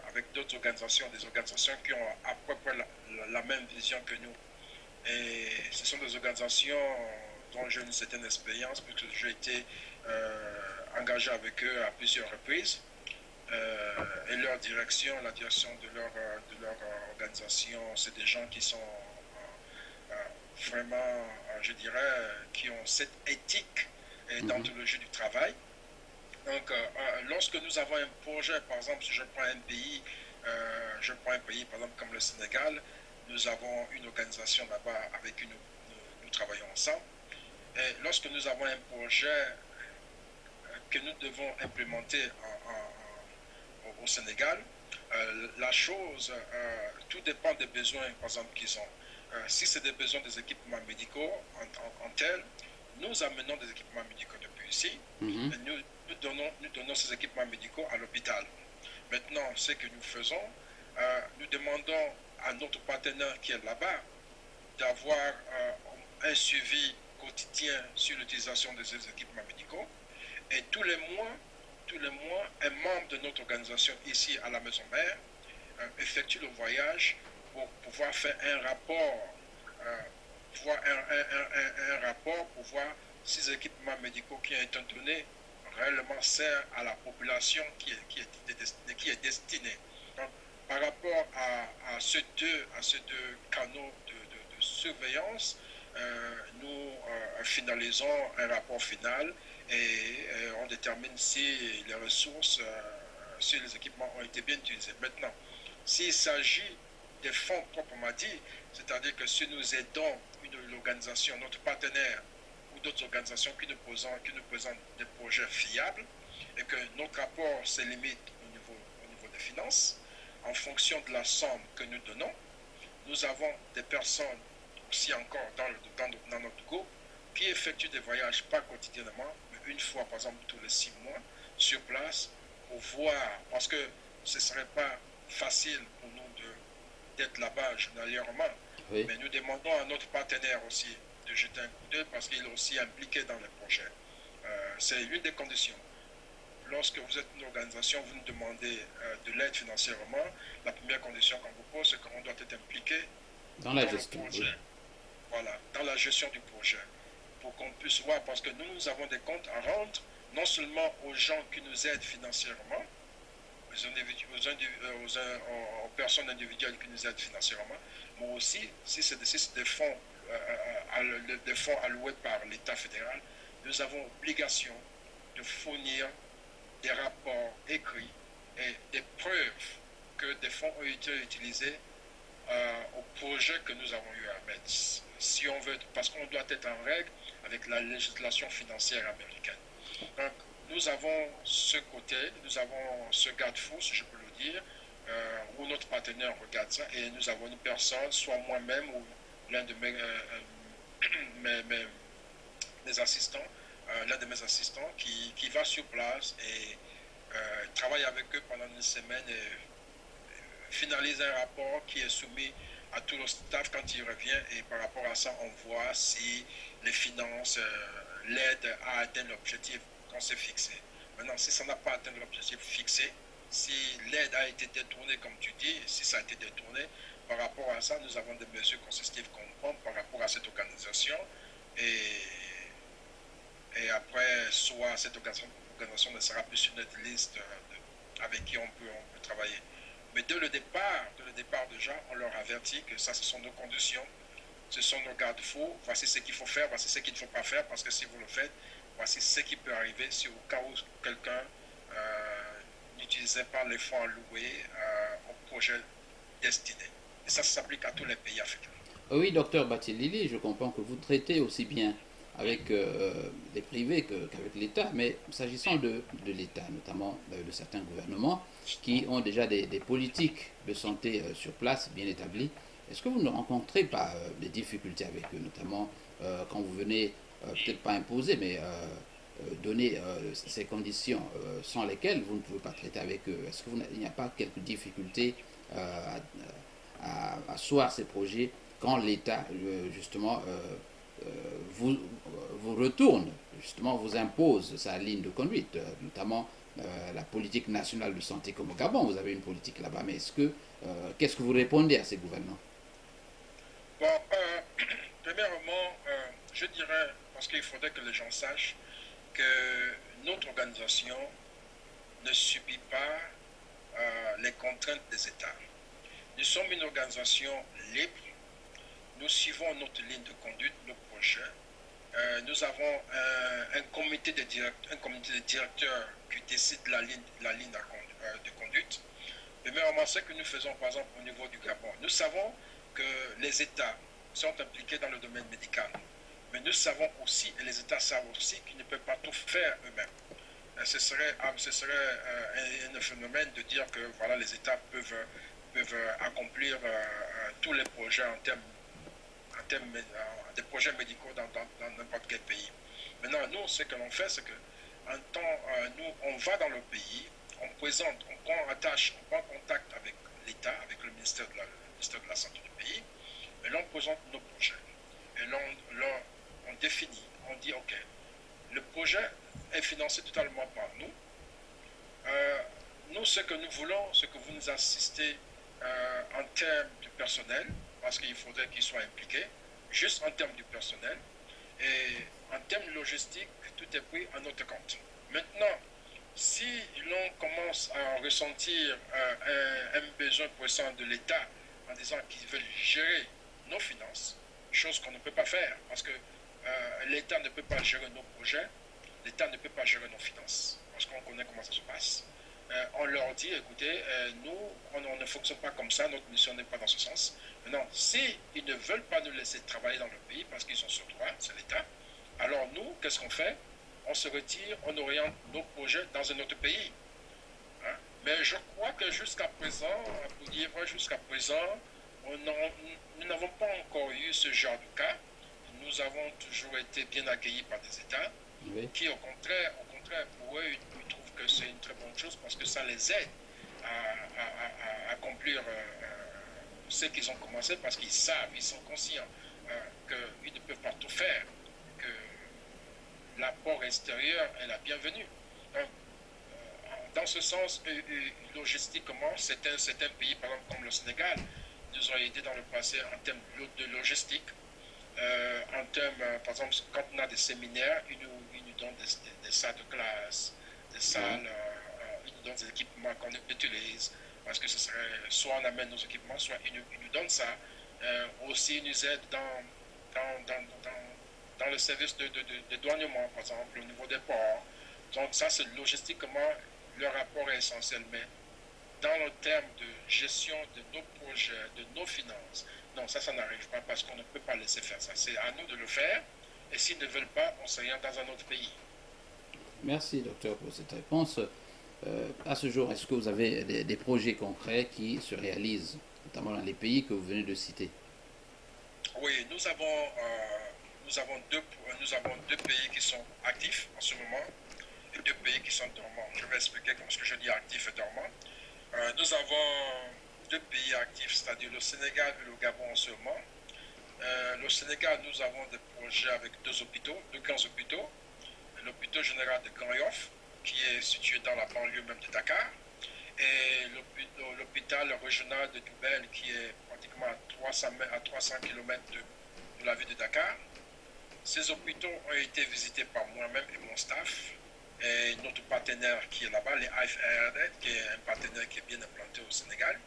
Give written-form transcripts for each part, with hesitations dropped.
avec d'autres organisations, des organisations qui ont à peu près la même vision que nous. Et ce sont des organisations dont j'ai une certaine expérience, puisque j'ai été engagé avec eux à plusieurs reprises. Et leur direction, la direction de leur organisation, c'est des gens qui sont vraiment, je dirais, qui ont cette éthique et d'anthologie du travail. Donc, lorsque nous avons un projet, par exemple, si je prends un pays, par exemple comme le Sénégal, nous avons une organisation là-bas avec qui nous travaillons ensemble. Et lorsque nous avons un projet que nous devons implémenter au Sénégal, la chose, tout dépend des besoins, par exemple, qu'ils ont. Si c'est des besoins des équipements médicaux en tel, nous amenons des équipements médicaux depuis ici, et nous donnons ces équipements médicaux à l'hôpital. Maintenant, ce que nous faisons, nous demandons à notre partenaire qui est là-bas d'avoir un suivi quotidien sur l'utilisation de ces équipements médicaux. Et tous les mois, un membre de notre organisation ici à la Maison Mère effectue le voyage pour pouvoir faire un rapport, pour voir si les équipements médicaux qui ont été donnés réellement servent à la population qui est destinée. Donc, par rapport à ces deux canaux de surveillance, nous finalisons un rapport final et on détermine si les ressources, si les équipements ont été bien utilisés. Maintenant, s'il s'agit des fonds proprement dit, c'est-à-dire que si nous aidons une organisation, notre partenaire ou d'autres organisations qui nous présentent des projets fiables et que notre rapport se limite au niveau des finances, en fonction de la somme que nous donnons, nous avons des personnes aussi encore dans notre groupe qui effectuent des voyages pas quotidiennement, mais une fois par exemple tous les 6 mois sur place pour voir, parce que ce ne serait pas facile pour nous d'être là-bas journalièrement, oui. Mais nous demandons à notre partenaire aussi de jeter un coup d'œil parce qu'il est aussi impliqué dans le projet. C'est l'une des conditions. Lorsque vous êtes une organisation, vous nous demandez de l'aide financièrement, la première condition qu'on vous pose, c'est qu'on doit être impliqué dans la gestion. Le projet. Oui. Voilà, dans la gestion du projet. Pour qu'on puisse voir, parce que nous avons des comptes à rendre, non seulement aux gens qui nous aident financièrement, aux personnes individuelles qui nous aident financièrement, mais aussi, si c'est des fonds alloués par l'État fédéral, nous avons obligation de fournir des rapports écrits et des preuves que des fonds ont été utilisés au projet que nous avons eu à mettre. Si on veut, parce qu'on doit être en règle avec la législation financière américaine. Donc, nous avons ce côté, nous avons ce garde-fou, si je peux le dire, où notre partenaire regarde ça, et nous avons une personne, soit moi-même ou l'un de mes assistants, l'un de mes assistants qui va sur place et travaille avec eux pendant une semaine et finalise un rapport qui est soumis à tout le staff quand il revient, et par rapport à ça, on voit si les finances l'aident à atteindre l'objectif qu'on s'est fixé. Maintenant, si ça n'a pas atteint l'objectif fixé, si l'aide a été détournée, comme tu dis, si ça a été détourné, par rapport à ça, nous avons des mesures consistives qu'on prend par rapport à cette organisation, et après, soit cette organisation ne sera plus sur notre liste avec qui on peut travailler. Mais dès le départ déjà, on leur avertit que ça, ce sont nos conditions, ce sont nos garde-fous, voici ce qu'il faut faire, voici ce qu'il ne faut pas faire, parce que si vous le faites, voici ce qui peut arriver si au cas où quelqu'un n'utilisait pas les fonds alloués au projet destiné. Et ça s'applique à tous les pays africains. Oui, docteur Batilili, je comprends que vous traitez aussi bien avec les privés qu'avec l'État, mais s'agissant de l'État, notamment de certains gouvernements qui ont déjà des politiques de santé sur place bien établies, est-ce que vous ne rencontrez pas des difficultés avec eux, notamment quand vous venez, peut-être pas imposer, mais donner ces conditions sans lesquelles vous ne pouvez pas traiter avec eux? Est-ce qu'il n'y a pas quelques difficultés à asseoir ces projets quand l'État, justement, vous retourne, justement, vous impose sa ligne de conduite, notamment la politique nationale de santé comme au Gabon. Vous avez une politique là-bas, mais qu'est-ce que vous répondez à ces gouvernants? Bon, premièrement, je dirais, parce qu'il faudrait que les gens sachent que notre organisation ne subit pas les contraintes des États. Nous sommes une organisation libre, nous suivons notre ligne de conduite, nos projets. Nous avons un comité de directeurs qui décide la ligne de conduite. Premièrement, ce que nous faisons par exemple au niveau du Gabon, nous savons que les États sont impliqués dans le domaine médical, mais nous savons aussi, et les États savent aussi, qu'ils ne peuvent pas tout faire eux-mêmes. Ce serait un phénomène de dire que voilà, les États peuvent accomplir tous les projets en termes des projets médicaux dans n'importe quel pays. Maintenant, nous, ce que l'on fait, c'est que nous, on va dans le pays, on présente, on prend contact avec l'État, avec le ministère de la Santé du pays, et l'on présente nos projets. Et on définit, on dit, OK, le projet est financé totalement par nous. Nous, ce que nous voulons, c'est que vous nous assistez en termes de personnel, parce qu'il faudrait qu'ils soient impliqués, juste en termes du personnel. Et en termes logistiques, tout est pris à notre compte. Maintenant, si l'on commence à ressentir un besoin pressant de l'État en disant qu'ils veulent gérer nos finances, chose qu'on ne peut pas faire, parce que l'État ne peut pas gérer nos projets, l'État ne peut pas gérer nos finances, parce qu'on connaît comment ça se passe. On leur dit, écoutez, nous, on ne fonctionne pas comme ça, notre mission n'est pas dans ce sens. Maintenant, s'ils ne veulent pas nous laisser travailler dans le pays parce qu'ils sont sur droit, c'est l'État, alors nous, qu'est-ce qu'on fait? On se retire, on oriente nos projets dans un autre pays. Hein? Mais je crois que jusqu'à présent, pour dire vrai, jusqu'à présent, nous n'avons pas encore eu ce genre de cas. Nous avons toujours été bien accueillis par des États qui, au contraire, pour eux, ils trouvent que c'est une très bonne chose parce que ça les aide à accomplir ce qu'ils ont commencé parce qu'ils savent, ils sont conscients qu'ils ne peuvent pas tout faire, que l'apport extérieur est la bienvenue. Donc, dans ce sens, logistiquement, c'est un pays, par exemple, comme le Sénégal, nous ont aidé dans le passé en termes de logistique. En termes, par exemple, quand on a des séminaires, ils nous donnent des salles de classe, des salles, ils nous donnent des équipements qu'on utilise, parce que ce serait, soit on amène nos équipements, soit ils nous donnent ça. Aussi, ils nous aident dans le service de douanement, par exemple, au niveau des ports. Donc ça, c'est logistiquement, le rapport est essentiel, mais dans le terme de gestion de nos projets, de nos finances, non, ça n'arrive pas parce qu'on ne peut pas laisser faire ça. C'est à nous de le faire. Et s'ils ne veulent pas, on s'oriente dans un autre pays. Merci, docteur, pour cette réponse. À ce jour, est-ce que vous avez des projets concrets qui se réalisent, notamment dans les pays que vous venez de citer? Oui, nous avons deux pays qui sont actifs en ce moment et deux pays qui sont dormants. Je vais expliquer ce que je dis actif et dormant. Nous avons deux pays actifs, c'est-à-dire le Sénégal et le Gabon en ce moment. Le Sénégal, nous avons des projets avec deux grands hôpitaux. L'hôpital général de Grand Yoff, qui est situé dans la banlieue même de Dakar, et l'hôpital régional de Doubel, qui est pratiquement à 300 km de la ville de Dakar. Ces hôpitaux ont été visités par moi-même et mon staff, et notre partenaire qui est là-bas, les AFRD, qui est un partenaire qui est bien implanté au Sénégal.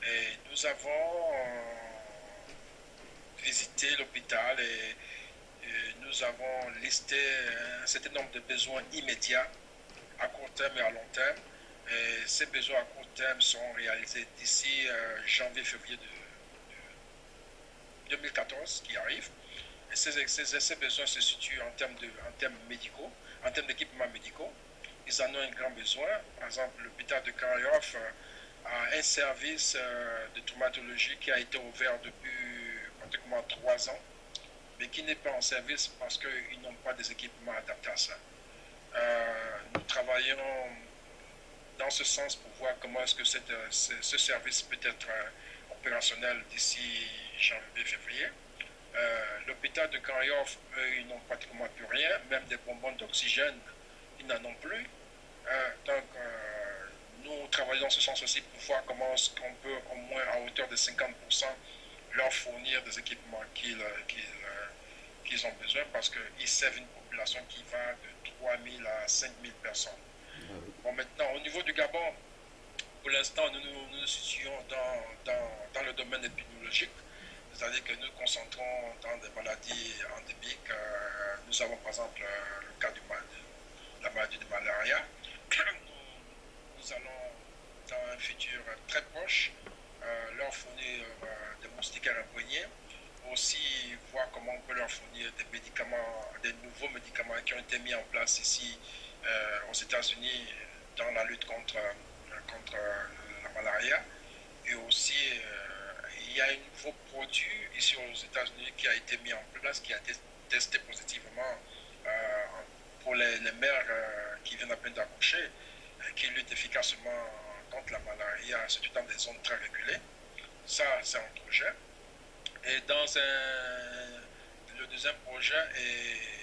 Et nous avons visité l'hôpital et nous avons listé un certain nombre de besoins immédiats à court terme et à long terme. Et ces besoins à court terme seront réalisés d'ici janvier-février de 2014 qui arrive. Et ces besoins se situent en termes médicaux, en termes d'équipements médicaux. Ils en ont un grand besoin. Par exemple, l'hôpital de Karayoff a un service de traumatologie qui a été ouvert depuis pratiquement 3 ans, mais qui n'est pas en service parce qu'ils n'ont pas des équipements adaptés à ça. Nous travaillons dans ce sens pour voir comment est-ce que ce service peut être opérationnel d'ici janvier-février. L'hôpital de Karayoff, ils n'ont pratiquement plus rien, même des bonbons d'oxygène, ils n'en ont plus. Nous travaillons dans ce sens aussi pour voir comment est-ce qu'on peut au moins à hauteur de 50% leur fournir des équipements qu'ils ont besoin parce qu'ils servent une population qui va de 3 000 à 5 000 personnes. Bon, maintenant, au niveau du Gabon, pour l'instant, nous nous situons dans le domaine épidémiologique, c'est-à-dire que nous concentrons dans des maladies endémiques. Nous avons par exemple le cas de la maladie de malaria. Nous allons, dans un futur très proche, leur fournir des moustiquaires imprégnés, aussi voir comment on peut leur fournir des médicaments, des nouveaux médicaments qui ont été mis en place ici aux États-Unis dans la lutte contre la malaria. Et aussi, il y a un nouveau produit ici aux États-Unis qui a été mis en place, qui a été testé positivement pour les mères qui viennent à peine d'accoucher, qui lutte efficacement contre la malaria, surtout dans des zones très reculées. Ça, c'est un projet. Et le deuxième projet est